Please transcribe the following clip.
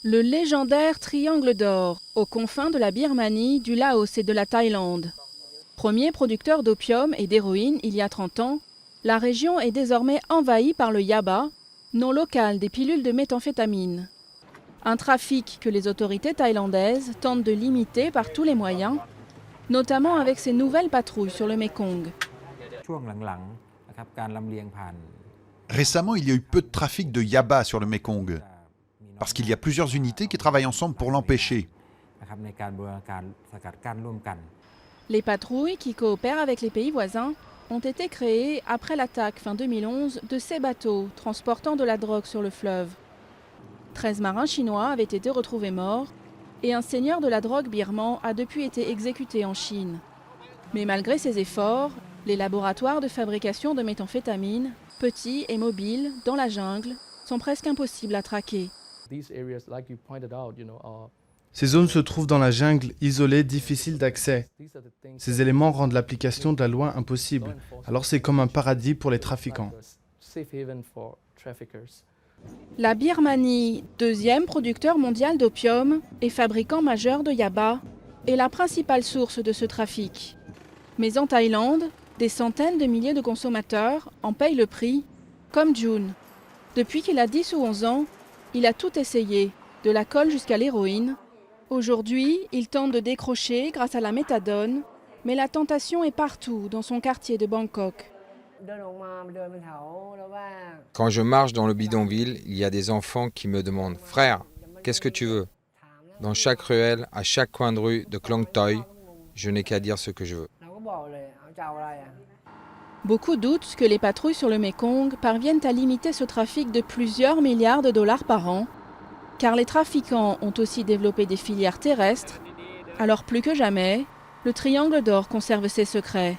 Le légendaire Triangle d'or, aux confins de la Birmanie, du Laos et de la Thaïlande. Premier producteur d'opium et d'héroïne il y a 30 ans, la région est désormais envahie par le yaba, nom local des pilules de méthamphétamine. Un trafic que les autorités thaïlandaises tentent de limiter par tous les moyens, notamment avec ces nouvelles patrouilles sur le Mékong. Récemment, il y a eu peu de trafic de yaba sur le Mékong, parce qu'il y a plusieurs unités qui travaillent ensemble pour l'empêcher. Les patrouilles qui coopèrent avec les pays voisins ont été créées après l'attaque fin 2011 de ces bateaux transportant de la drogue sur le fleuve. 13 marins chinois avaient été retrouvés morts et un seigneur de la drogue birman a depuis été exécuté en Chine. Mais malgré ces efforts, les laboratoires de fabrication de méthamphétamine, petits et mobiles, dans la jungle, sont presque impossibles à traquer. Ces zones se trouvent dans la jungle, isolées, difficiles d'accès. Ces éléments rendent l'application de la loi impossible. Alors c'est comme un paradis pour les trafiquants. La Birmanie, deuxième producteur mondial d'opium et fabricant majeur de yaba, est la principale source de ce trafic. Mais en Thaïlande, des centaines de milliers de consommateurs en payent le prix, comme June. Depuis qu'il a 10 ou 11 ans, il a tout essayé, de la colle jusqu'à l'héroïne. Aujourd'hui, il tente de décrocher grâce à la méthadone, mais la tentation est partout dans son quartier de Bangkok. Quand je marche dans le bidonville, il y a des enfants qui me demandent « Frère, qu'est-ce que tu veux ?» Dans chaque ruelle, à chaque coin de rue de Klong Toi, je n'ai qu'à dire ce que je veux. Beaucoup doutent que les patrouilles sur le Mékong parviennent à limiter ce trafic de plusieurs milliards de dollars par an, car les trafiquants ont aussi développé des filières terrestres. Alors plus que jamais, le Triangle d'or conserve ses secrets.